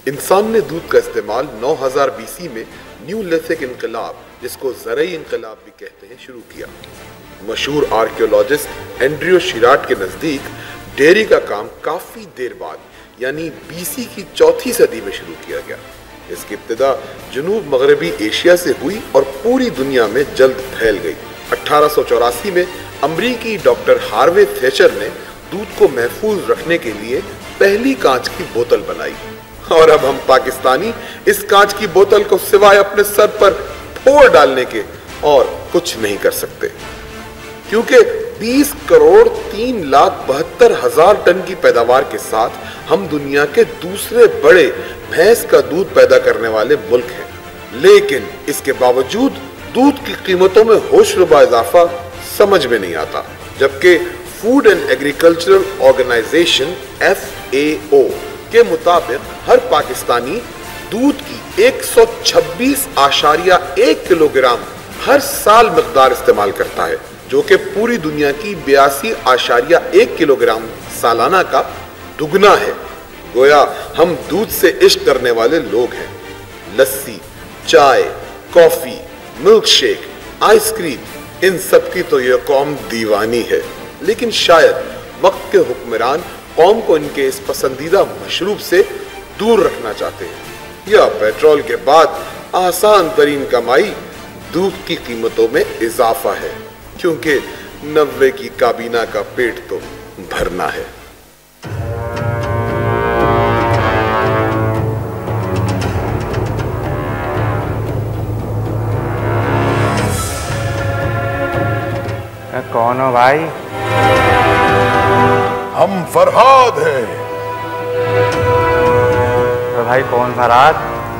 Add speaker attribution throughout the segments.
Speaker 1: इंसान ने दूध का इस्तेमाल 9000 बीसी में न्यूलिथिक इनकलाब, जिसको ज़रई इनकलाब भी कहते हैं, शुरू किया। मशहूर आर्कियोलॉजिस्ट एंड्रियो शिराट के नजदीक डेयरी का काम काफी देर बाद यानी बीसी की चौथी सदी में शुरू किया गया। इसकी इब्तिदा जनूब मगरबी एशिया से हुई और पूरी दुनिया में जल्द फैल गई। 1884 में अमरीकी डॉक्टर हार्वे थेचर ने दूध को महफूज रखने के लिए पहली कांच की बोतल बनाई और अब हम पाकिस्तानी इस कांच की बोतल को सिवाय अपने सर पर फोड़ डालने के और कुछ नहीं कर सकते, क्योंकि 20 करोड़ 3,72,000 टन की पैदावार के साथ हम दुनिया के दूसरे बड़े भैंस का दूध पैदा करने वाले मुल्क हैं। लेकिन इसके बावजूद दूध की कीमतों में होशरुबा इजाफा समझ में नहीं आता, जबकि food and agricultural organization FAO के मुताबिक हर पाकिस्तानी दूध की 126.1 किलोग्राम हर साल मिकदार इस्तेमाल करता है, जो कि पूरी दुनिया की 82.1 किलोग्राम सालाना का दुगना है। गोया हम दूध से इश्क करने वाले लोग हैं। लस्सी, चाय, कॉफी, मिल्क शेक, आइसक्रीम, इन सब की तो यह कौम दीवानी है। लेकिन शायद वक्त के हुक्मरान कौम को इनके इस पसंदीदा मशरूब से दूर रखना चाहते हैं, या पेट्रोल के बाद आसान तरीन कमाई दूध की कीमतों में इजाफा है, क्योंकि 90 की काबीना का पेट तो भरना है।
Speaker 2: कौन हो भाई?
Speaker 3: हम फरहाद हैं।
Speaker 2: तो भाई कौन फरहाद?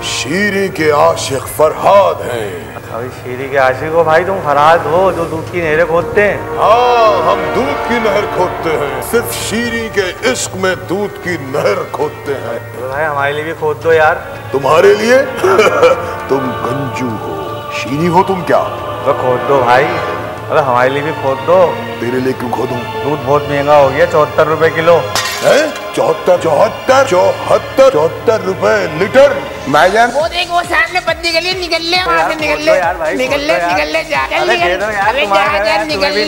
Speaker 3: शीरी के आशिक फरहाद हैं।
Speaker 2: अभी शीरी के आशिक हो भाई तुम? फरहाद हो जो दूध की नहरें खोदते हैं?
Speaker 3: हाँ, हम दूध की नहर खोदते हैं। सिर्फ शीरी के इश्क में दूध की नहर खोदते हैं।
Speaker 2: तो भाई हमारे लिए भी खोद दो यार।
Speaker 3: तुम्हारे लिए? तुम गंजू हो, शीरी हो तुम क्या?
Speaker 2: तो खोद दो भाई, अरे हमारे लिए भी खोद दो।
Speaker 3: तेरे लिए क्यों खोदूं?
Speaker 2: दूध बहुत महंगा हो गया, 74 रुपए किलो
Speaker 3: है। 74 रुपए लीटर।
Speaker 4: भाईजान वो देख, वो सामने बत्ती के लिए निकल ले, वहाँ से निकल ले, निकल ले, निकल ले, जा निकल ले।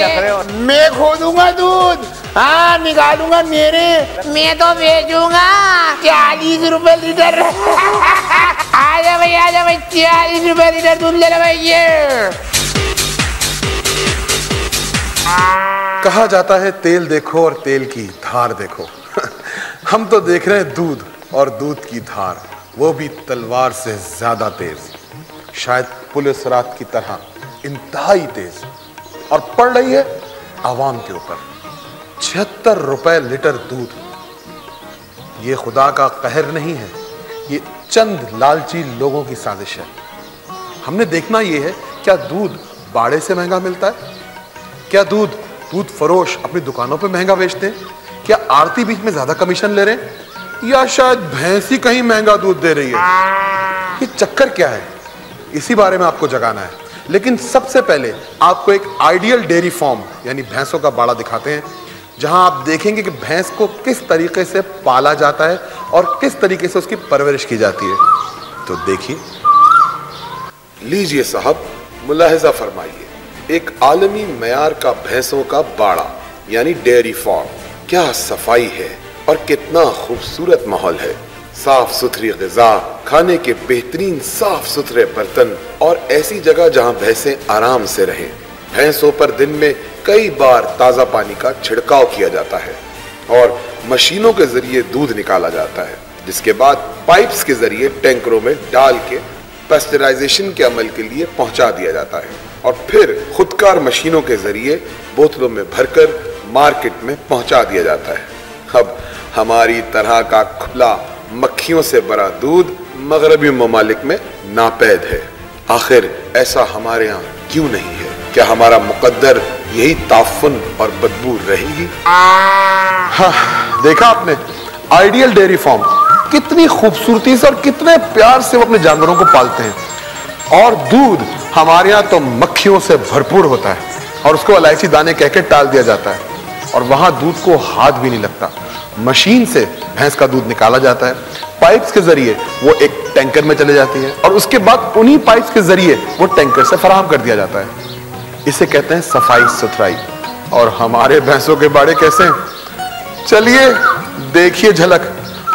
Speaker 4: मैं खोदूंगा दूध, हाँ निकालूंगा मेरे, मैं तो बेचूंगा 40 रुपए लीटर। आजा भाई 40 रुपए लीटर दूध ले लो भाई। ये
Speaker 1: कहा जाता है तेल देखो और तेल की धार देखो। हम तो देख रहे हैं दूध, और दूध की धार वो भी तलवार से ज्यादा तेज, शायद पुलिस रात की तरह इंतहाई तेज, और पड़ रही है आवाम के ऊपर। 76 रुपए लीटर दूध। ये खुदा का कहर नहीं है, ये चंद लालची लोगों की साजिश है। हमने देखना ये है, क्या दूध बाड़े से महंगा मिलता है? क्या दूध फरोश अपनी दुकानों पे महंगा बेचते हैं? क्या आरती बीच में ज्यादा कमीशन ले रहे हैं, या शायद भैंस ही कहीं महंगा दूध दे रही है? ये चक्कर क्या है, इसी बारे में आपको जगाना है। लेकिन सबसे पहले आपको एक आइडियल डेयरी फार्म यानी भैंसों का बाड़ा दिखाते हैं, जहां आप देखेंगे कि भैंस को किस तरीके से पाला जाता है और किस तरीके से उसकी परवरिश की जाती है। तो देखिए। लीजिए साहब, मुलाहिजा फरमाइए, एक आलमी मयार का भैंसों का बाड़ा यानी डेयरी फार्म। क्या सफाई है और कितना खूबसूरत माहौल है। साफ सुथरी ग़िज़ा, खाने के बेहतरीन साफ सुथरे बर्तन और ऐसी जगह जहां भैंसें आराम से रहें। भैंसों पर दिन में कई बार ताज़ा पानी का छिड़काव किया जाता है और मशीनों के जरिए दूध निकाला जाता है, जिसके बाद पाइप्स के जरिए टैंकरों में डाल के पास्चराइजेशन के अमल के लिए पहुंचा दिया जाता है और फिर खुदकार मशीनों के जरिए बोतलों में भरकर मार्केट में पहुंचा दिया जाता है। अब हमारी तरह का खुला मक्खियों से भरा दूध मगरबी ममालिक में नापैद है। आखिर ऐसा हमारे यहाँ क्यों नहीं है? क्या हमारा मुकद्दर यही ताफुन और बदबू रहेगी? हाँ, देखा आपने आइडियल डेयरी फार्म, कितनी खूबसूरती से और कितने प्यार से वो अपने जानवरों को पालते हैं। और दूध हमारे यहाँ तो मक्खियों से भरपूर होता है और उसको इलायची दाने कह के टाल दिया जाता है, और वहां दूध को हाथ भी नहीं लगता। मशीन से भैंस का दूध निकाला जाता है, पाइप्स के जरिए वो एक टैंकर में चले जाती है और उसके बाद उन्हीं पाइप्स के जरिए वो टैंकर से फराहम कर दिया जाता है। इसे कहते हैं सफाई सुथराई। और हमारे भैंसों के बाड़े कैसे हैं? चलिए देखिए झलक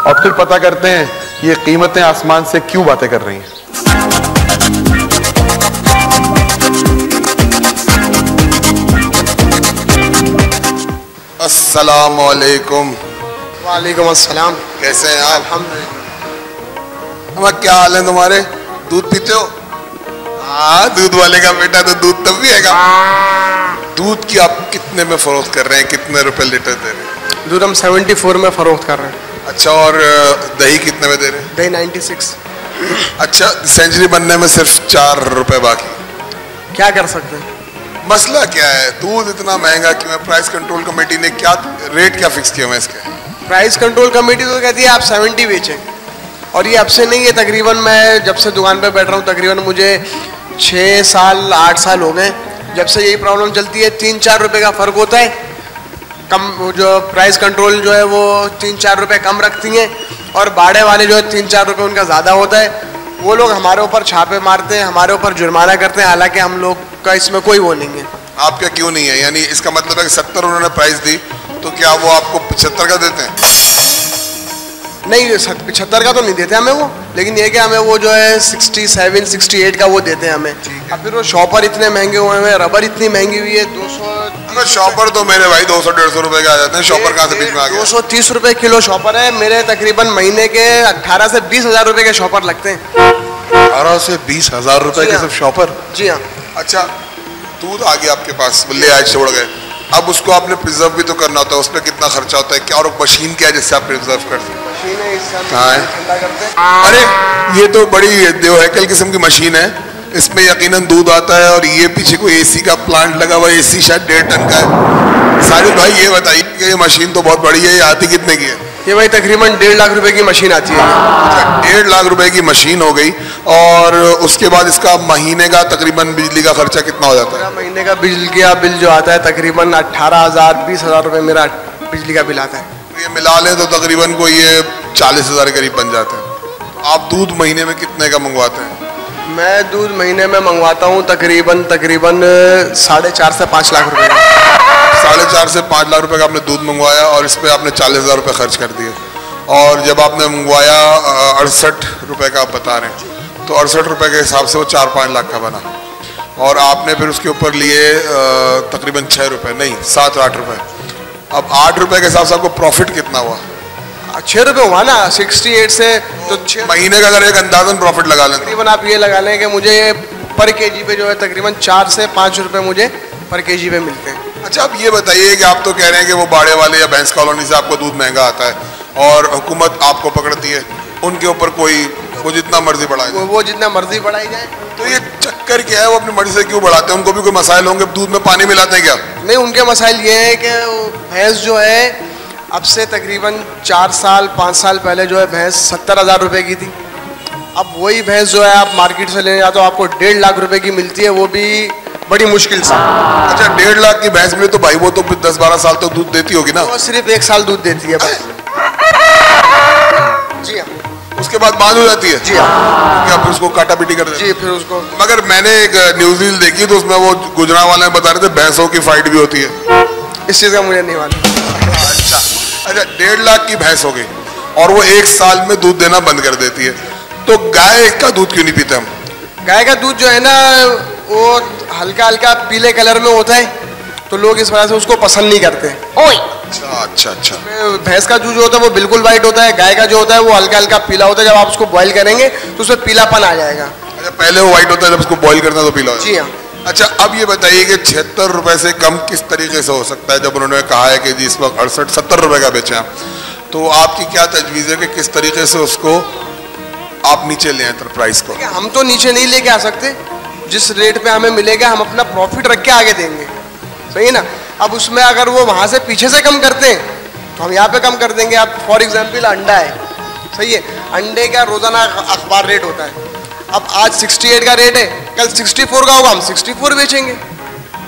Speaker 1: और फिर पता करते हैं ये कीमतें आसमान से क्यों बातें कर रही हैं। अस्सलाम वालेकुम।
Speaker 5: वालेकुम अस्सलाम।
Speaker 1: कैसे हैं आप?
Speaker 5: अल्हम्दुलिल्लाह।
Speaker 1: क्या हाल है तुम्हारे? दूध पीते हो? हाँ, दूध वाले का बेटा तो दूध तब भी है। दूध की आप कितने में फरोख्त कर रहे हैं? कितने रुपए लीटर दे रहे हैं?
Speaker 5: दूध हम 74 में फरोख्त कर रहे हैं।
Speaker 1: अच्छा, और दही कितने में दे रहे हैं?
Speaker 5: दही 96।
Speaker 1: अच्छा, सेंचुरी बनने में सिर्फ 4 रुपए बाकी।
Speaker 5: क्या कर सकते हैं?
Speaker 1: मसला क्या है? दूध इतना महंगा क्यों है? प्राइस कंट्रोल कमेटी ने क्या रेट क्या फिक्स किया है इसके?
Speaker 5: प्राइस कंट्रोल कमेटी तो कहती है आप 70 बेचें, और ये अब से नहीं है। तकरीबन मैं जब से दुकान पे बैठ रहा हूँ तकरीबन मुझे 6 साल 8 साल हो गए। जब से यही प्रॉब्लम चलती है 3-4 रुपए का फ़र्क होता है। कम जो प्राइस कंट्रोल जो है वो 3-4 रुपए कम रखती हैं, और बाड़े वाले जो है 3-4 रुपए उनका ज़्यादा होता है। वो लोग हमारे ऊपर छापे मारते हैं, हमारे ऊपर जुर्माना करते हैं, हालांकि हम लोग का इसमें कोई वो नहीं है।
Speaker 1: आपका क्यों नहीं है? यानी इसका मतलब है कि 70 उन्होंने प्राइस दी तो क्या वो आपको 75 का देते हैं?
Speaker 5: नहीं, 75 का तो नहीं देते हमें वो, लेकिन ये कि हमें वो जो है 67, 68 का वो देते हैं हमें। अब फिर वो शॉपर इतने महंगे हुए हैं, रबर इतनी महंगी हुई है 200।
Speaker 1: शॉपर तो मेरे भाई 200-150 रुपए के आ जाते हैं। शॉपर कहाँ से बीच में आ गया?
Speaker 5: 230 रुपए किलो शॉपर है मेरे। तकरीबन महीने के 18 से 20 हजार रुपए के शॉपर लगते हैं।
Speaker 1: 18 से 20 हजार रुपए के सिर्फ शॉपर?
Speaker 5: जी हाँ। अच्छा,
Speaker 1: दूध आ गया आपके पास, ले आए, छोड़ गए, अब उसको आपने प्रिजर्व भी तो करना होता है। उसमें कितना खर्चा होता है? क्या और मशीन क्या है जिससे आप प्रिजर्व करते हैं?
Speaker 5: मशीन है, इससे
Speaker 1: हाँ है।
Speaker 5: ठंडा करते हैं।
Speaker 1: अरे ये तो बड़ी देवहैकल किस्म की मशीन है। इसमें यकीनन दूध आता है, और ये पीछे कोई एसी का प्लांट लगा हुआ है। एसी शायद 1.5 टन का है। साजिद भाई ये बताइए कि ये मशीन तो बहुत बड़ी है, ये आती कितने की है?
Speaker 5: ये भाई तकरीबन 1.5 लाख रुपए की मशीन आती है।
Speaker 1: अच्छा, 1.5 लाख रुपए की मशीन हो गई, और उसके बाद इसका महीने का तकरीबन बिजली का खर्चा कितना हो जाता है?
Speaker 5: महीने का बिजली का बिल जो आता है तकरीबन 18,000-20 हजार रुपए मेरा बिजली का बिल आता है।
Speaker 1: तो ये मिला लें तो तकरीबन कोई ये 40 हजार के करीब बन जाता है। तो आप दूध महीने में कितने का मंगवाते हैं?
Speaker 5: मैं दूध महीने में मंगवाता हूँ तकरीबन 4.5 से 5 लाख रुपए का।
Speaker 1: 4.5 से 5 लाख रुपए का आपने दूध मंगवाया, और इस पे आपने 40 हजार रुपये खर्च कर दिए। और जब आपने मंगवाया 68 रुपए का आप बता रहे हैं, तो 68 रुपए के हिसाब से वो 4-5 लाख का बना। और आपने फिर उसके ऊपर लिए तकरीबन 6 रुपये, नहीं 7-8 रुपये। अब 8 रुपए के हिसाब से आपको प्रॉफिट कितना हुआ?
Speaker 5: 6 रुपये हुआ ना 68 से। तो 6
Speaker 1: महीने का अगर एक अंदाजन प्रॉफिट लगा लें,
Speaker 5: तकरीबन आप ये लगा लें कि मुझे पर केजी पे जो है तकरीबन 4 से 5 रुपए मुझे पर केजी पे मिलते हैं।
Speaker 1: अच्छा, अब ये बताइए कि आप तो कह रहे हैं कि वो बाड़े वाले या भैंस कॉलोनी से आपको दूध महंगा आता है, और हुकूमत आपको पकड़ती है, उनके ऊपर कोई वो जितना मर्जी बढ़ाए,
Speaker 5: वो जितना मर्जी बढ़ाई जाए।
Speaker 1: तो ये चक्कर क्या है? वो अपनी मर्जी से क्यों बढ़ाते हैं? उनको भी कोई मसाइल होंगे? दूध में पानी मिलाते हैं क्या?
Speaker 5: नहीं, उनके मसाइल ये है कि भैंस जो है अब से तकरीबन 4 साल 5 साल पहले जो है भैंस 70,000 रुपए की थी। अब वही भैंस जो है आप मार्केट से लेने जाते हो आपको 1.5 लाख रुपए की मिलती है, वो भी बड़ी मुश्किल से।
Speaker 1: अच्छा, 1.5 लाख की भैंस मिले तो भाई वो तो 10-12 साल तक दूध देती होगी ना?
Speaker 5: वो सिर्फ 1 साल दूध देती है बस। जी हाँ।
Speaker 1: उसके बाद बांध हो जाती है?
Speaker 5: जी हाँ।
Speaker 1: क्या फिर उसको काटा पीटी कर देते?
Speaker 5: जी, फिर उसको।
Speaker 1: मगर मैंने एक न्यूज रील देखी तो उसमें वो गुजरांवाला बता रहे थे भैंसों की फाइट भी होती है।
Speaker 5: इस चीज का मुझे नहीं मालूम।
Speaker 1: अच्छा, 1.5 लाख की भैंस हो गई, और वो 1 साल में दूध देना बंद कर देती है, तो गाय का दूध क्यों नहीं पीते हम?
Speaker 5: गाय का दूध जो है ना वो हल्का हल्का पीले कलर में होता है, तो लोग इस वजह से उसको पसंद नहीं करते।
Speaker 1: अच्छा।
Speaker 5: भैंस का दूध जो होता है वो बिल्कुल वाइट होता है, गाय का जो होता है वो हल्का हल्का पीला होता है। जब आप उसको बॉईल करेंगे तो उसमें पीलापन आ जाएगा।
Speaker 1: अच्छा, पहले वो व्हाइट होता है, जब उसको बॉईल करना तो पीला होता है?
Speaker 5: जी हाँ।
Speaker 1: अच्छा, अब ये बताइए कि 76 रुपए से कम किस तरीके से हो सकता है? जब उन्होंने कहा है कि जी इस वक्त 68-70 रुपए का बेचे आप, तो आपकी क्या तजवीज़ है कि किस तरीके से उसको आप नीचे ले आए प्राइस को?
Speaker 5: हम तो नीचे नहीं लेके आ सकते, जिस रेट पे हमें मिलेगा हम अपना प्रॉफिट रख के आगे देंगे, सही है ना। अब उसमें अगर वो वहाँ से पीछे से कम करते हैं तो हम यहाँ पे कम कर देंगे। अब फॉर एग्जाम्पल अंडा है, सही है, अंडे का रोजाना अखबार रेट होता है। अब आज 68 का रेट है, कल 64 का होगा, हम 64 बेचेंगे,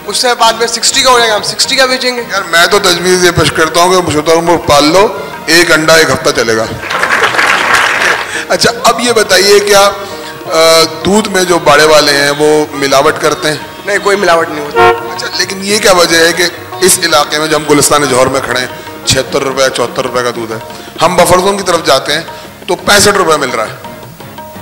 Speaker 5: उससे बाद में 60 का हो जाएगा, हम 60 का बेचेंगे।
Speaker 1: यार मैं तो तजवीज़ ये पेश करता हूँ कि शुतुरमुर्ग पाल लो, एक अंडा 1 हफ्ता चलेगा।
Speaker 3: अच्छा, अब ये बताइए क्या दूध में जो बाड़े वाले हैं वो मिलावट करते हैं?
Speaker 5: नहीं, कोई मिलावट नहीं होती।
Speaker 3: अच्छा, लेकिन ये क्या वजह है कि इस इलाके में जो हम गुलिस्तान जौहर में खड़े हैं 76 रुपए 74 रुपए का दूध है, हम बफर जोन की तरफ जाते हैं तो 65 रुपए मिल रहा है।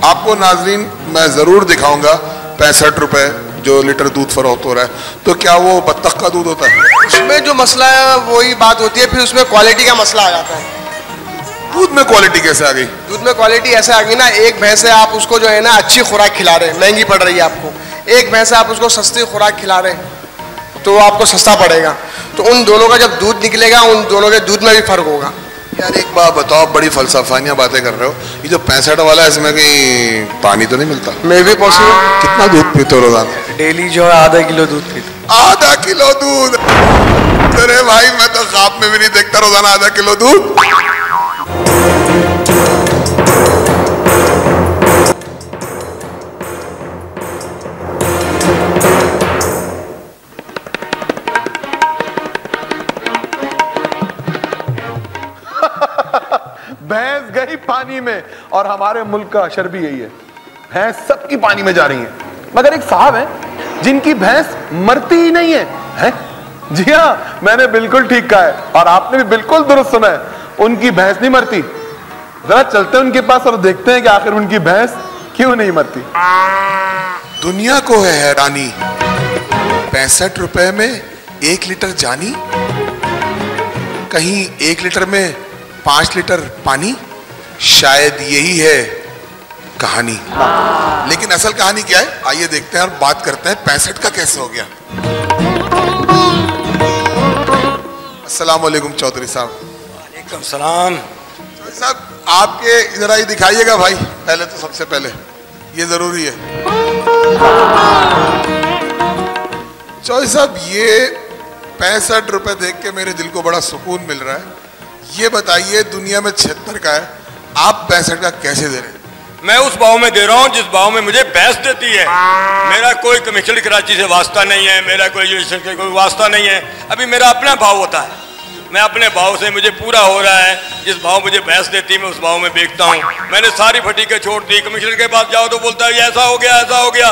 Speaker 3: आपको नाजरीन मैं जरूर दिखाऊंगा 65 रुपए जो लीटर दूध फरोख्त हो रहा है, तो क्या वो बत्तख का दूध होता है?
Speaker 5: उसमें जो मसला है वही बात होती है, फिर उसमें क्वालिटी का मसला आ जाता है।
Speaker 3: दूध में क्वालिटी कैसे आ गई?
Speaker 5: दूध में क्वालिटी ऐसे आ गई ना, एक भैंस है आप उसको जो है ना अच्छी खुराक खिला रहे हैं, महंगी पड़ रही है आपको। एक भैंस है आप उसको सस्ती खुराक खिला रहे हैं तो आपको सस्ता पड़ेगा। तो उन दोनों का जब दूध निकलेगा उन दोनों के दूध में भी फर्क होगा।
Speaker 3: यार एक बात बताओ, बड़ी फलसफानियां बातें कर रहे हो, ये जो 65 वाला है इसमें कहीं पानी तो नहीं मिलता?
Speaker 5: मे भी पॉसिबल।
Speaker 3: कितना दूध पीते हो रोजाना?
Speaker 2: डेली जो है आधा किलो दूध पीते।
Speaker 3: आधा किलो दूध? अरे भाई मैं तो ख्वाब में भी नहीं देखता रोजाना आधा किलो दूध।
Speaker 1: भैंस गई पानी में और हमारे मुल्क का अशर भी यही है, भैंस सबकी पानी में जा रही है। मगर एक साहब हैं जिनकी भैंस मरती ही नहीं है, हैं? जी हाँ, मैंने बिल्कुल ठीक कहा है और आपने भी बिल्कुल दुरुस्त सुना है, उनकी भैंस नहीं मरती। जरा चलते हैं उनके पास और देखते हैं कि आखिर उनकी भैंस क्यों नहीं मरती।
Speaker 3: दुनिया को है हैरानी, 65 रुपए में 1 लीटर जानी, कहीं 1 लीटर में 5 लीटर पानी। शायद यही है कहानी। लेकिन असल कहानी क्या है, आइए देखते हैं और बात करते हैं 65 का कैसे हो गया। अस्सलाम वालेकुम चौधरी साहब।
Speaker 6: वालेकुम सलाम।
Speaker 3: चौधरी साहब आपके जरा ही दिखाइएगा भाई, पहले तो सबसे पहले ये जरूरी है। चौधरी साहब ये 65 रुपए देख के मेरे दिल को बड़ा सुकून मिल रहा है। ये बताइए दुनिया में 76 का है, आप 65 का कैसे दे रहे हैं?
Speaker 6: मैं उस भाव में दे रहा हूँ जिस भाव में मुझे भैंस देती है। मेरा कोई कमीशन कराची से वास्ता नहीं है, मेरा कोई कोई वास्ता नहीं है। अभी मेरा अपना भाव होता है, मैं अपने भाव से मुझे पूरा हो रहा है। जिस भाव मुझे भैंस देती है मैं उस भाव में बेचता हूँ। मैंने सारी फटीकें छोड़ दी। कमिश्नर के पास जाओ तो बोलता है ऐसा हो गया ऐसा हो गया।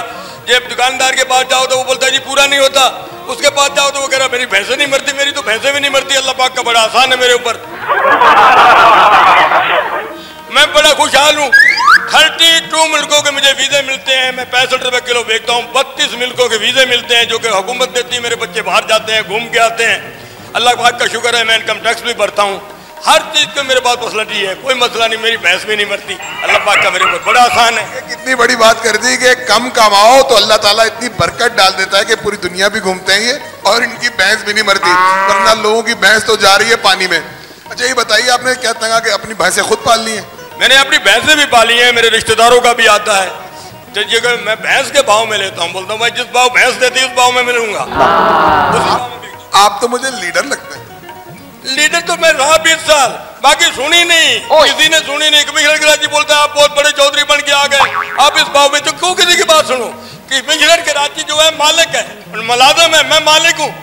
Speaker 6: जब दुकानदार के पास जाओ तो वो बोलता है जी पूरा नहीं होता। उसके पास जाओ तो वो कह रहा मेरी भैंसें नहीं मरती। मेरी तो भैंसें भी नहीं मरती। अल्लाह पाक का बड़ा आसान है मेरे ऊपर। मैं बड़ा खुशहाल हूँ। 32 मुल्कों के मुझे वीजे मिलते हैं। मैं 65 रुपए किलो बेचता हूँ। 32 मुल्कों के वीजे मिलते हैं जो कि हुकूमत देती है। मेरे बच्चे बाहर जाते हैं, घूम के आते हैं। अल्लाह पाक का शुक्र है मैं इनकम टैक्स भी भरता हूँ। हर चीज का मेरे पास फैसिलिटी है, कोई मसला नहीं। मेरी भैंस भी नहीं मरती। अल्लाह पाक का मेरे ऊपर बड़ा आसान है।
Speaker 3: कितनी बड़ी बात कर दी कि कम कमाओ तो अल्लाह ताला इतनी बरकत डाल देता है कि पूरी दुनिया भी घूमते हैं ये, और इनकी भैंस भी नहीं मरती, वरना लोगों की भैंस तो जा रही है पानी में। अच्छा ये बताइए आपने क्या तंगा कि अपनी भैंसें खुद पाल ली हैं?
Speaker 6: मैंने अपनी भैंसें भी पाली हैं, मेरे रिश्तेदारों का भी आता है। तो ये मैं भैंस के भाव में लेता हूँ, बोलता हूँ भाई जिस भाव भैंस देती है उस भाव में मिलूंगा।
Speaker 3: आप तो मुझे लीडर लगते हैं।
Speaker 6: लीडर तो मैं रहा 20 साल, बाकी सुनी नहीं, किसी ने सुनी नहीं। कमिश्नर कराची बोलता है आप बहुत बड़े चौधरी बन के आ गए, आप इस भाव में तो क्यों किसी की बात सुनो? कि कमिश्नर कराची जो है मालिक है, मुलाजिम है, मैं मालिक हूँ।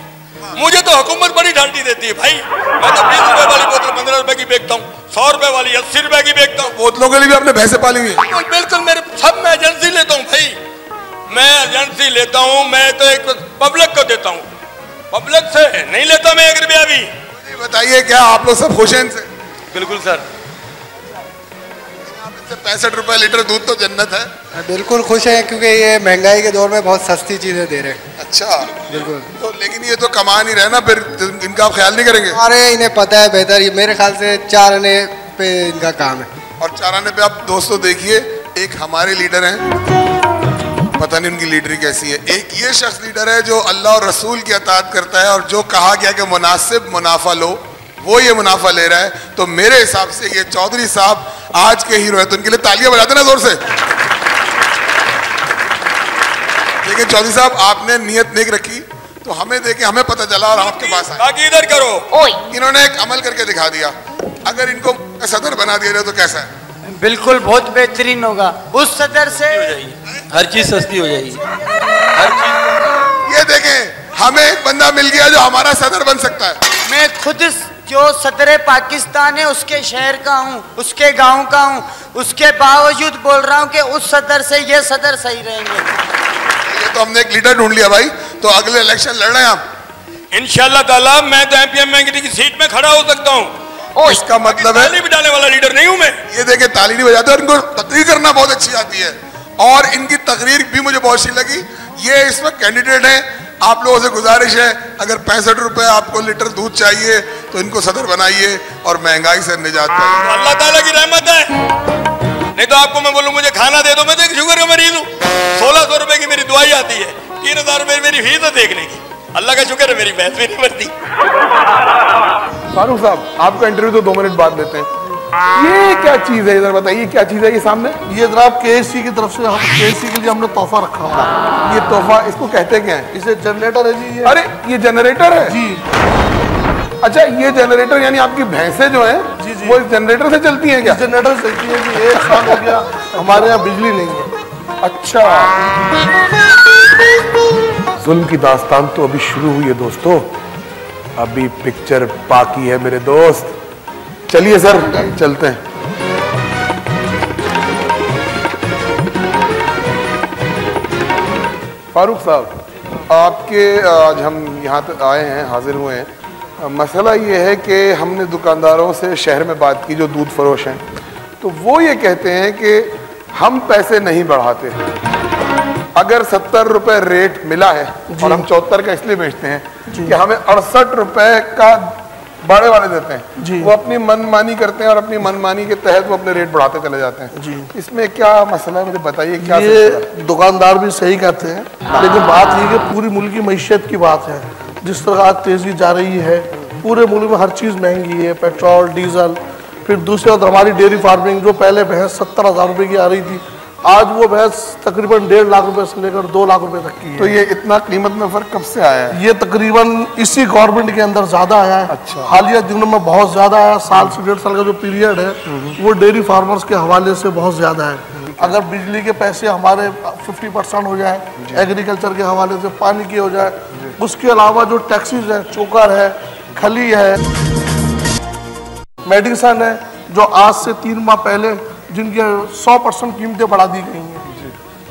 Speaker 6: मुझे तो हुकूमत बड़ी डांटी देती है भाई। मैं तो 20 रुपए वाली बोतल 15 रुपए की बेचता हूँ, 100 रुपए वाली 80 रुपए की बेचता हूँ।
Speaker 3: बोतलों के लिए भी आपने भैंसे पाली हुई है?
Speaker 6: बिल्कुल मेरे सब मैं एजेंसी लेता हूँ भाई, मैं एजेंसी लेता हूँ। मैं तो एक पब्लिक को देता हूँ, पब्लिक से नहीं लेता मैं 1 रुपया भी।
Speaker 3: बताइए क्या आप लोग सब खुश हैं इनसे?
Speaker 6: बिल्कुल सर।
Speaker 3: 65 रुपए लीटर दूध तो जन्नत है।
Speaker 5: बिल्कुल खुश है क्योंकि ये महंगाई के दौर में बहुत सस्ती चीजें दे रहे हैं।
Speaker 3: अच्छा
Speaker 5: बिल्कुल।
Speaker 3: तो लेकिन ये तो कमा नहीं रहे ना, फिर इनका आप ख्याल नहीं करेंगे?
Speaker 5: अरे इन्हें पता है बेहतर, ये मेरे ख्याल से 4 आने पे इनका काम है।
Speaker 3: और 4 आने पे आप दोस्तों देखिए, एक हमारे लीडर हैं, पता नहीं उनकी लीडरी कैसी है। एक ये शख्स लीडर है जो अल्लाह और रसूल की अताअत करता है, और जो कहा गया कि मुनासिब मुनाफा लो वो ये मुनाफा ले रहा है। तो मेरे हिसाब से ये चौधरी साहब आज के हीरो है, तो उनके लिए तालियां बजा देना जोर से। लेकिन चौधरी साहब आपने नियत नेक रखी तो हमें देखे, हमें पता चला और आपके पास आए।
Speaker 6: बाकी इधर करो।
Speaker 3: इन्होंने एक अमल करके दिखा दिया, अगर इनको सदर बना दिया जाए तो कैसा है?
Speaker 7: बिल्कुल बहुत बेहतरीन होगा। उस सदर से हर चीज सस्ती हो जाएगी, हर चीज।
Speaker 3: ये देखें, हमें एक बंदा मिल गया जो हमारा सदर बन सकता है।
Speaker 7: मैं खुद जो सदर पाकिस्तान है उसके शहर का हूँ, उसके गांव का हूँ, उसके बावजूद बोल रहा हूँ कि उस सदर से ये सदर सही रहेंगे।
Speaker 3: ये तो हमने एक लीडर ढूंढ लिया भाई, तो अगले इलेक्शन लड़ रहे हैं आप?
Speaker 6: इंशाल्लाह ताला मैं तो एमपीएम की सीट में खड़ा हो सकता हूँ।
Speaker 3: इसका मतलब है
Speaker 6: ताली बजाने वाला लीडर नहीं हूँ मैं।
Speaker 3: ये देखे ताली नहीं बजाते और इनको तकरीर करना बहुत अच्छी आती है, और इनकी तकरीर भी मुझे बहुत अच्छी लगी। ये इसमें कैंडिडेट है, आप लोगों से गुजारिश है, अगर 65 रुपए आपको लीटर दूध चाहिए तो इनको सदर बनाइए और महंगाई से निजात पाइए।
Speaker 6: अल्लाह ताला की रहमत है, नहीं तो आपको मैं बोलूं मुझे खाना दे दो, मैं तो एक शुगर का मरीज हूँ। 1600 रुपए की मेरी दवाई आती है, 3000 रुपए मेरी फीस है देखने की। अल्लाह का शुक्र है मेरी भैंस भी नहीं मरती।
Speaker 1: फारूक साहब, आपका इंटरव्यू तो 2 मिनट बाद देते हैं। ये क्या चीज है, इधर बताइए क्या चीज है ये सामने?
Speaker 8: ये जनाब केएससी की तरफ से, हम केएससी के लिए हमने तोहफा रखा हुआ है।
Speaker 1: ये तोहफा, इसको कहते क्या है?
Speaker 8: इसे जनरेटर है जी। ये
Speaker 1: अरे ये जनरेटर है
Speaker 8: जी।
Speaker 1: अच्छा, ये जनरेटर यानी आपकी भैंसें जो हैं
Speaker 8: जी जी
Speaker 1: वो इस जनरेटर से चलती हैं क्या?
Speaker 8: जनरेटर से चलती है जी। 1 साल हो गया हमारे यहाँ बिजली नहीं है।
Speaker 1: अच्छा, जुल्म की दास्तान तो अभी शुरू हुई है दोस्तों, अभी पिक्चर बाकी है मेरे दोस्त। चलिए सर चलते हैं। फारूक साहब, आपके आज हम यहाँ तक आए हैं, हाजिर हुए हैं। मसला ये है कि हमने दुकानदारों से शहर में बात की जो दूध फरोश हैं, तो वो ये कहते हैं कि हम पैसे नहीं बढ़ाते। अगर 70 रुपए रेट मिला है और हम 74 का इसलिए बेचते हैं कि हमें 68 रुपए का बड़े वाले देते हैं, वो अपनी मनमानी करते हैं और अपनी मनमानी के तहत वो अपने रेट बढ़ाते चले जाते हैं जी। इसमें क्या मसला है, मुझे बताइए क्या?
Speaker 8: ये दुकानदार भी सही कहते हैं, लेकिन बात ये कि पूरी मुल्क की मईशत की बात है। जिस तरह आज तेजी जा रही है, पूरे मुल्क में हर चीज़ महंगी है, पेट्रोल डीजल। फिर दूसरी बात हमारी डेयरी फार्मिंग, जो पहले भैंस 70,000 रुपये की आ रही थी, आज वो भैंस तकरीबन 1.5 लाख रुपए से लेकर 2 लाख रुपए तक की है।
Speaker 1: तो ये इतना कीमत में फर्क कब से आया है?
Speaker 8: ये तकरीबन इसी गवर्नमेंट के अंदर ज्यादा आया है।
Speaker 1: अच्छा।
Speaker 8: हालिया दिनों में बहुत ज्यादा आया। साल से 1.5 साल का जो पीरियड है वो डेयरी फार्मर्स के हवाले से बहुत ज्यादा है। अगर बिजली के पैसे हमारे 50% हो जाए, एग्रीकल्चर के हवाले से पानी की हो जाए, उसके अलावा जो टैक्सीज है, चोकर है, खली है, मेडिसन है, जो आज से 3 माह पहले जिनकी 100% कीमतें बढ़ा दी गई हैं,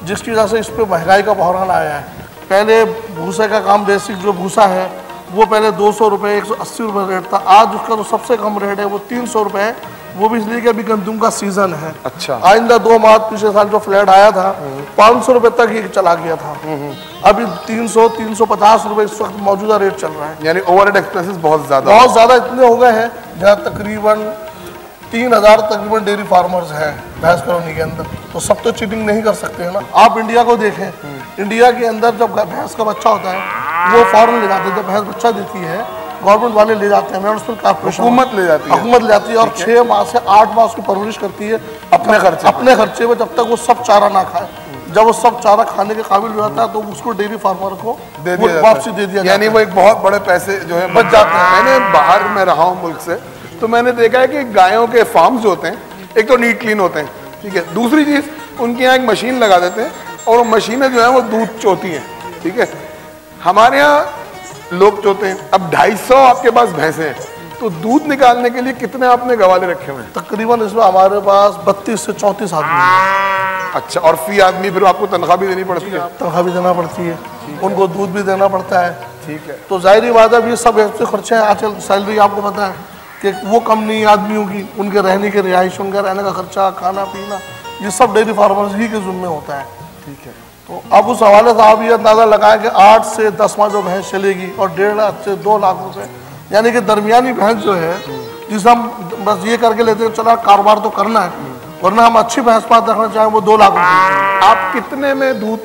Speaker 8: जिसकी वजह से इस पर महंगाई का बहरान आया है। पहले भूसे का काम, बेसिक जो भूसा है वो पहले 200 रुपये 180 रुपये रेट था, आज उसका जो सबसे कम रेट है वो 300 रुपये है। वो भी इसलिए कि अभी गंदुम का सीजन है।
Speaker 1: अच्छा।
Speaker 8: आइंदा 2 माह पिछले साल जो फ्लैट आया था 500 रुपये तक ही चला गया था, अभी 300-350 रुपये इस वक्त मौजूदा रेट चल रहा है।
Speaker 1: यानी ओवरहेड एक्सपेंसेस बहुत ज्यादा
Speaker 8: इतने हो गए हैं, जहाँ तकरीबन 3000 तकरीबन डेयरी फार्मर्स हैं भैंस कॉलोनी के अंदर। तो सब तो चीटिंग नहीं कर सकते हैं ना। आप इंडिया को देखें, इंडिया के अंदर जब भैंस का बच्चा होता है वो फौरन ले जाते हैं। जब भैंस बच्चा देती है गवर्नमेंट वाले ले जाते हैं, म्यूनिसिपल कॉर्पोरेशन
Speaker 1: हुकूमत ले जाती है,
Speaker 8: और 6 माह से 8 माह उसकी परवरिश करती है अपने खर्चे में, जब तक वो सब चारा ना खाए। जब वो सब चारा खाने के काबिल हो जाता है तो उसको डेयरी फार्मर को वापसी दे दिया,
Speaker 1: यानी वो एक बहुत बड़े पैसे जो है बच जाते हैं। मैंने बाहर में रहा हूँ मुल्क से, तो मैंने देखा है कि गायों के फार्म्स जो होते हैं, एक तो नीट क्लीन होते हैं, ठीक है, दूसरी चीज़ उनके यहाँ एक मशीन लगा देते हैं और वो मशीनें जो है वो दूध चोती हैं, ठीक है। हमारे यहाँ लोग चोते हैं। अब 250 आपके पास भैंसे हैं, तो दूध निकालने के लिए कितने आपने गवाले रखे हुए हैं?
Speaker 8: तकरीबन इसमें हमारे पास 32 से 34 आदमी हैं।
Speaker 1: अच्छा, और फी आदमी फिर आपको तनख्वाह भी देनी पड़ती है?
Speaker 8: तनख्वाह भी देना पड़ती है, उनको दूध भी देना पड़ता है,
Speaker 1: ठीक है।
Speaker 8: तो जाहिर बात है ये सब ऐसे खर्चे हैं। आजकल सैलरी आपको पता है कि वो कम नहीं आदमियों की, उनके रहने के रिहाइश, उनका रहने का खर्चा, खाना पीना, ये सब डेयरी फार्मर्स ही के जिम्मे होता है, ठीक है। तो अब उस हवाले से आप ये अंदाज़ा लगाएं कि 8 से 10 माह जो भैंस चलेगी और 1.5 लाख से 2 लाख रुपए, यानी कि दरमियानी भैंस जो है, जिसे हम बस ये करके लेते हैं चला कारोबार तो करना है, वरना हम अच्छी भैंस पास रखना चाहें वो 2 लाख रुपये।
Speaker 1: आप कितने में दूध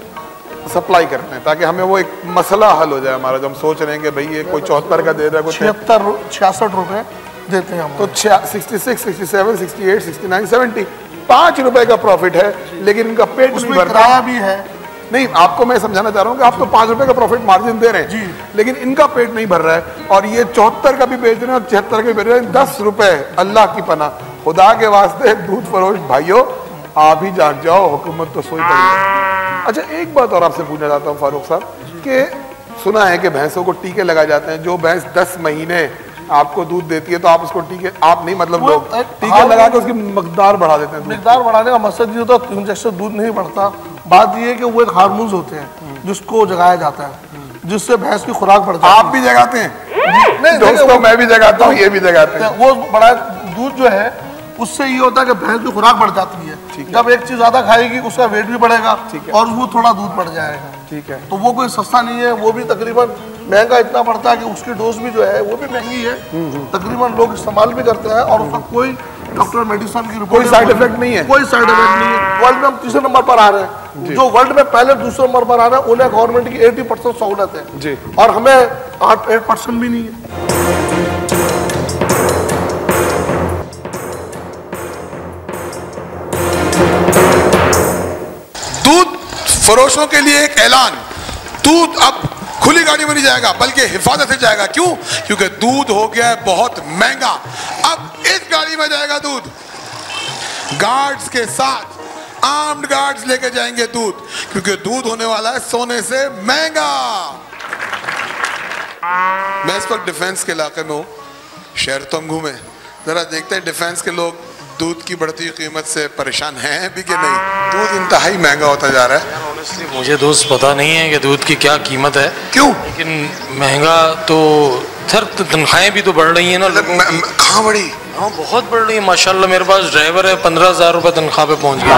Speaker 1: सप्लाई करते हैं ताकि हमें वो एक मसला हल हो जाए हमारा, जो हम सोच रहे हैं कि भाई ये कोई 74 का दे रहा है, कोई
Speaker 8: 76-66 रुपये देते हैं हम।
Speaker 1: तो 66, 67, 68, 69, 70 5 रुपए का प्रॉफिट है, लेकिन इनका पेट
Speaker 8: उसमें किराया भी है।
Speaker 1: नहीं, आपको मैं समझाना चाह रहा हूँ कि आप तो 5 रुपए का प्रॉफिट मार्जिन दे रहे हैं जी, लेकिन इनका पेट नहीं भर रहा है, और ये 74 का भी बेच रहे हैं और 76 का भी बेच रहे हैं। 10 रुपए, अल्लाह की पनाह, खुदा के वास्ते दूध फरोश भाइयों आप ही जाग जाओ, हुकूमत तो सोई पड़ी है। अच्छा, एक बात और आपसे पूछना चाहता हूँ फारूक साहब, कि सुना है कि भैंसों को टीके लगाए जाते हैं। जो भैंस 10 महीने
Speaker 3: आपको दूध देती है तो आप उसको टीके, आप नहीं मतलब लोग टीके लगा के उसकी मकदार बढ़ा देते हैं।
Speaker 8: मकदार बढ़ाने का मकसद ये होता है इंजेक्शन दूध नहीं बढ़ता। बात ये है कि वो एक हार्मोन्स होते हैं जिसको जगाया जाता है, जिससे भैंस की खुराक बढ़ती है।
Speaker 3: आप भी जगाते हैं? नहीं दोस्तों, मैं भी जगाता हूँ, ये भी जगाते हैं।
Speaker 8: वो बड़ा दूध जो है उससे ये होता है कि भैंस की खुराक बढ़ जाती है। जब एक चीज ज्यादा खाएगी उसका वेट भी बढ़ेगा और वो थोड़ा दूध बढ़ जाएगा।
Speaker 3: ठीक है।
Speaker 8: तो वो कोई सस्ता नहीं है, वो भी तकरीबन महंगा इतना पड़ता है कि उसकी डोज भी जो है वो भी महंगी है। तकरीबन लोग इस्तेमाल भी करते हैं और उसका कोई डॉक्टर मेडिसिन की रिपोर्ट,
Speaker 3: कोई साइड इफेक्ट नहीं है,
Speaker 8: कोई साइड इफेक्ट नहीं है। वर्ल्ड में हम तीसरे नंबर पर आ रहे हैं। जो वर्ल्ड में पहले दूसरे नंबर पर आ रहे हैं उन्हें गवर्नमेंट की 80% सहूलत है
Speaker 3: जी,
Speaker 8: और हमें 8% भी नहीं है।
Speaker 3: दूध फरोशों के लिए एक ऐलान, दूध अब खुली गाड़ी में नहीं जाएगा बल्कि हिफाजत से जाएगा। क्यों? क्योंकि दूध हो गया है बहुत महंगा। अब इस गाड़ी में जाएगा दूध, गार्ड्स के साथ, आर्म्ड गार्ड्स लेके जाएंगे दूध, क्योंकि दूध होने वाला है सोने से महंगा। मैं इस वक्त डिफेंस के इलाके में हूँ, शहर तो हम घूमे, जरा देखते हैं डिफेंस के लोग दूध की बढ़ती कीमत से परेशान हैं भी कि नहीं। दूध इंतहाई महंगा होता जा रहा है।
Speaker 9: ऑनेस्टली मुझे दोस्त पता नहीं है कि दूध की क्या कीमत है।
Speaker 3: क्यों?
Speaker 9: लेकिन महंगा तो सर, तनख्वाहें भी तो बढ़ रही है ना।
Speaker 3: कहाँ बढ़ी?
Speaker 9: हाँ बहुत बढ़ रही है माशाल्लाह। मेरे पास ड्राइवर है, 15,000 रुपये तनख्वाह पे पहुँच गया।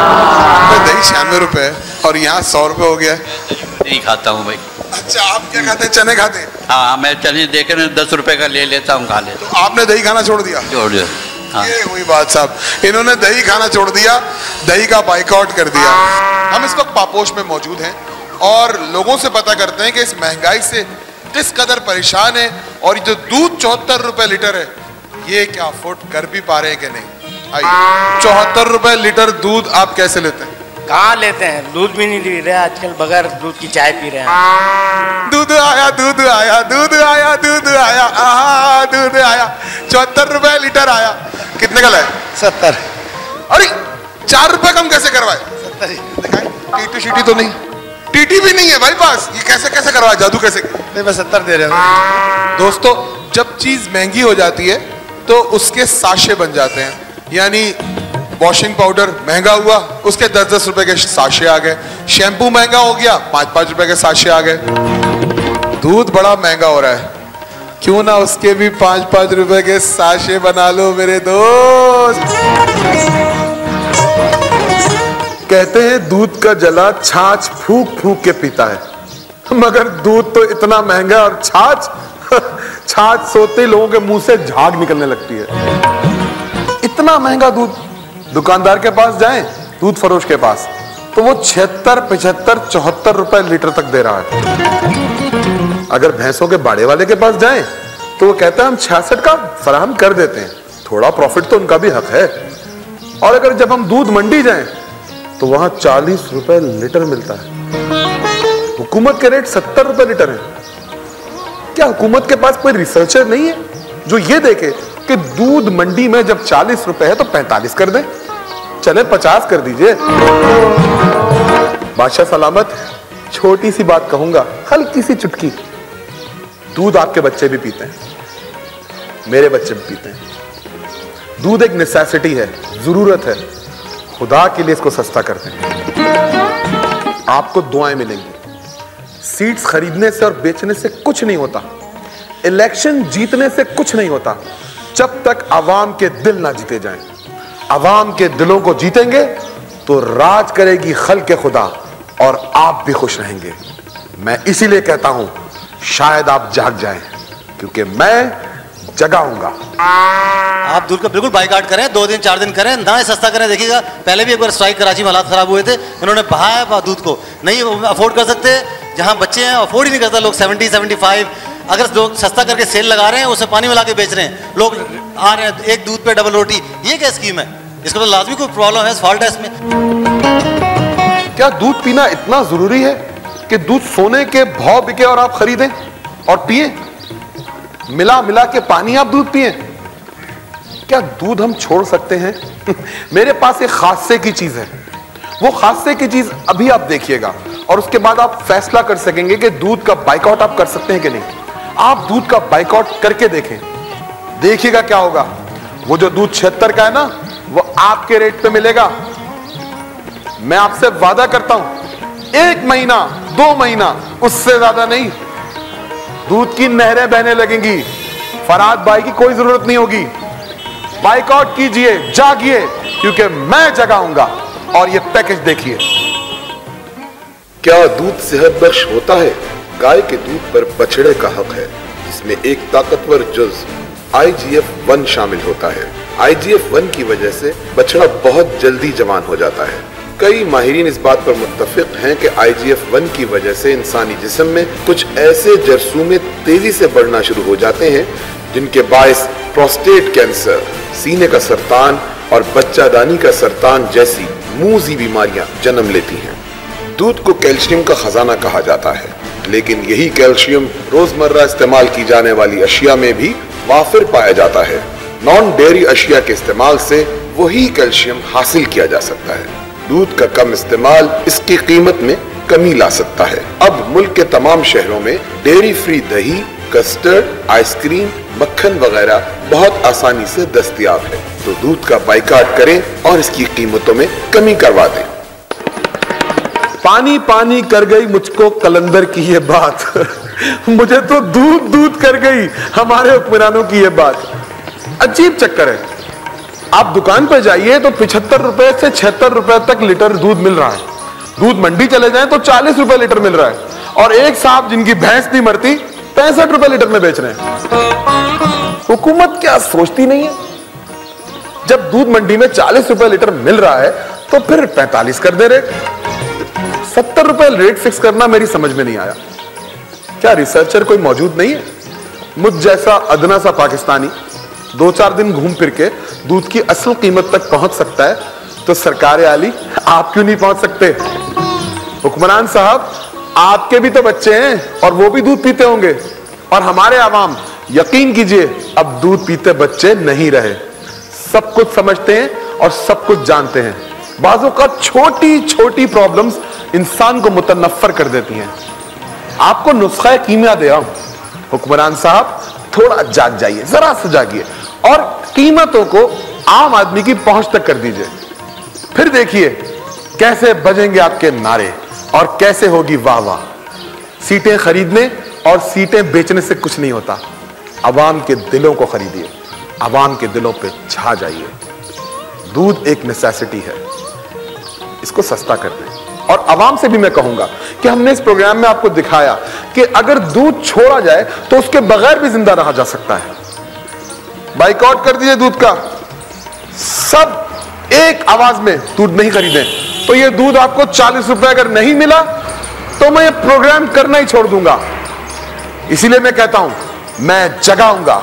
Speaker 3: दही 96 रुपए और यहाँ 100 रुपए हो गया।
Speaker 10: नहीं खाता हूँ भाई।
Speaker 3: अच्छा, आप क्या खाते हैं? चने खाते हैं?
Speaker 10: हाँ, मैं चने देकर 10 रुपए का ले लेता हूँ, खा लेता हूँ।
Speaker 3: तो आपने दही खाना छोड़ दिया?
Speaker 10: छोड़ दिया। हाँ।
Speaker 3: ये हुई बात साहब, इन्होंने दही खाना छोड़ दिया, दही का बाइकआउट कर दिया। हम इस वक्त पापोश में मौजूद हैं और लोगों से पता करते हैं कि इस महंगाई से किस कदर परेशान है और ये जो दूध 74 रुपए लीटर है, ये क्या अफोर्ड कर भी पा रहे हैं कि नहीं। आइए, 74 रुपए लीटर दूध आप कैसे लेते हैं?
Speaker 11: कहाँ लेते हैं, दूध भी नहीं पी रहे आजकल, बगैर दूध की चाय पी रहे हैं।
Speaker 3: दूध आया, दूध आया, दूध आया, दूध आया, आहा दूध आया, 74 रुपए लीटर आया। कितने का लाए?
Speaker 11: 70।
Speaker 3: अरे 4 रुपए कम कैसे करवाए?
Speaker 11: 70
Speaker 3: दिखाएं। टीटी शीटी तो नहीं, टीटी भी नहीं है भाई पास, ये कैसे कैसे करवाए? जादू कैसे?
Speaker 11: नहीं, मैं 70 दे रहा हूँ।
Speaker 3: दोस्तों, जब चीज महंगी हो जाती है तो उसके साशे बन जाते हैं, यानी वॉशिंग पाउडर महंगा हुआ, उसके 10-10 रुपए के साशे आ गए। शैम्पू महंगा हो गया, 5-5 रुपए के साशे आ गए। दूध बड़ा महंगा हो रहा है, क्यों ना उसके भी 5-5 रुपए के साशे बना लो मेरे दोस्त। कहते हैं दूध का जला छाछ फूंक फूंक के पीता है, मगर दूध तो इतना महंगा और छाछ सोते लोगों के मुंह से झाग निकलने लगती है। इतना महंगा दूध। दुकानदार के पास जाएं, दूध फरोश के पास, तो वो 76, 75, 74 रुपए लीटर तक दे रहा है। अगर भैंसों के बाड़े वाले के पास जाएं तो वो कहता है हम 66 का फराहम कर देते हैं, थोड़ा प्रॉफिट तो उनका भी हक है। और अगर जब हम दूध मंडी जाएं तो वहां 40 रुपए लीटर मिलता है। हुकूमत के रेट 70 रुपए लीटर है। क्या हुकूमत के पास कोई रिसर्चर नहीं है जो ये देखे कि दूध मंडी में जब 40 रुपए है तो 45 कर दें, चले 50 कर दीजिए। बादशाह सलामत, छोटी सी बात कहूंगा, हल्की सी चुटकी, दूध आपके बच्चे भी पीते हैं, मेरे बच्चे भी पीते हैं। दूध एक नेसेसिटी है, जरूरत है, खुदा के लिए इसको सस्ता करते हैं। आपको दुआएं मिलेंगी। सीट्स खरीदने से और बेचने से कुछ नहीं होता, इलेक्शन जीतने से कुछ नहीं होता, जब तक अवाम के दिल ना जीते जाएं। अवाम के दिलों को जीतेंगे तो राज करेगी खल्क़ खुदा और आप भी खुश रहेंगे। मैं इसीलिए कहता हूं शायद आप जाग जाएं, क्योंकि मैं जगाऊंगा।
Speaker 12: आप दूध का बिल्कुल बाइकाट करें, 2 दिन 4 दिन करें, ना सस्ता करें। देखिएगा, पहले भी एक बार स्ट्राइक कराची में हालात खराब हुए थे, इन्होंने बहाया दूध को, नहीं अफोर्ड कर सकते। जहां बच्चे हैं अफोर्ड ही नहीं करता लोग, 70, 75। अगर लोग सस्ता करके सेल लगा रहे हैं, उसे पानी मिला के बेच रहे हैं, लोग आ रहे हैं एक दूध पे डबल रोटी। ये क्या स्कीम है? इसका तो लाजमी कोई प्रॉब्लम है, फॉल्ट है इसमें।
Speaker 3: क्या दूध पीना इतना जरूरी है कि दूध सोने के भाव बिके और आप खरीदें और पिए? मिला मिला के पानी आप दूध पिए? क्या दूध हम छोड़ सकते हैं? मेरे पास एक खासे की चीज है, वो खासे की चीज अभी आप देखिएगा और उसके बाद आप फैसला कर सकेंगे कि दूध का बाइकआउट आप कर सकते हैं कि नहीं। आप दूध का बाइकआउट करके देखें,
Speaker 1: देखिएगा क्या होगा। वो जो दूध 76 का है ना, वो आपके रेट पे मिलेगा। मैं आपसे वादा करता हूं 1 महीना 2 महीना, उससे ज्यादा नहीं, दूध की नहरें बहने लगेंगी। फरहाद भाई की कोई जरूरत नहीं होगी। बाइकआउट कीजिए, जागिए, क्योंकि मैं जगाऊंगा। और ये पैकेज देखिए। क्या दूध सेहत बख्श होता है? गाय के दूध पर बछड़े का हक है, जिसमें एक ताकतवर जुज IGF-1 शामिल होता है। IGF-1 की वजह से बछड़ा बहुत जल्दी जवान हो जाता है। कई माहिरीन इस बात पर मुत्तफिक हैं कि IGF-1 की वजह से इंसानी जिस्म में कुछ ऐसे जरसूमे तेजी से बढ़ना शुरू हो जाते हैं जिनके बायस प्रोस्टेट कैंसर, सीने का सरतान और बच्चादानी का सरतान जैसी मूजी बीमारियां जन्म लेती हैं। दूध को कैल्शियम का खजाना कहा जाता है, लेकिन यही कैल्शियम रोजमर्रा इस्तेमाल की जाने वाली अशिया में भी वाफिर पाया जाता है। नॉन डेयरी अशिया के इस्तेमाल से वही कैल्शियम हासिल किया जा सकता है। दूध का कम इस्तेमाल इसकी कीमत में कमी ला सकता है। अब मुल्क के तमाम शहरों में डेयरी फ्री दही, कस्टर्ड, आइसक्रीम, मक्खन वगैरह बहुत आसानी से दस्तयाब है। तो दूध का बाइकाट करें और इसकी कीमतों में कमी करवा दें। पानी पानी कर गई मुझको कलंदर की ये बात मुझे तो दूध दूध कर गई हमारे हुक्मरानों की ये बात। अजीब चक्कर है। आप दुकान पर जाइए तो 75 रुपए से 76 रुपए तक लीटर दूध मिल रहा है। दूध मंडी चले जाएं तो 40 रुपए लीटर मिल रहा है। और एक साहब जिनकी भैंस नहीं मरती 65 रुपए लीटर में बेच रहे हैं। हुकूमत क्या सोचती नहीं है? जब दूध मंडी में 40 रुपए लीटर मिल रहा है तो फिर 45 कर दे रेट। 70 रुपए रेट फिक्स करना मेरी समझ में नहीं आया। क्या रिसर्चर कोई मौजूद नहीं है? मुझ जैसा अदना सा पाकिस्तानी 2-4 दिन घूम फिर के दूध की असल कीमत तक पहुंच सकता है, तो सरकार आली आप क्यों नहीं पहुंच सकते? हुक्मरान साहब, आपके भी तो बच्चे हैं और वो भी दूध पीते होंगे। और हमारे आवाम, यकीन कीजिए, अब दूध पीते बच्चे नहीं रहे। सब कुछ समझते हैं और सब कुछ जानते हैं। बाजों का छोटी छोटी प्रॉब्लम्स इंसान को मुतनफ्फर कर देती हैं। आपको नुस्खा कीमिया दे रहा हूं। हुक्मरान साहब, थोड़ा जाग जाइए, जरा सा जागिए और कीमतों को आम आदमी की पहुंच तक कर दीजिए। फिर देखिए कैसे बजेंगे आपके नारे और कैसे होगी वाह वाह। सीटें खरीदने और सीटें बेचने से कुछ नहीं होता। अवाम के दिलों को खरीदिए, अवाम के दिलों पे छा जाइए। दूध एक नेसेसिटी है, इसको सस्ता कर दें। और अवाम से भी मैं कहूंगा कि हमने इस प्रोग्राम में आपको दिखाया कि अगर दूध छोड़ा जाए तो उसके बगैर भी जिंदा रहा जा सकता है। बाइकआउट कर दीजिए दूध का। सब एक आवाज में दूध नहीं खरीदें। तो ये दूध आपको 40 रुपए अगर नहीं मिला तो मैं ये प्रोग्राम करना ही छोड़ दूंगा। इसीलिए मैं कहता हूं, मैं जगाऊंगा।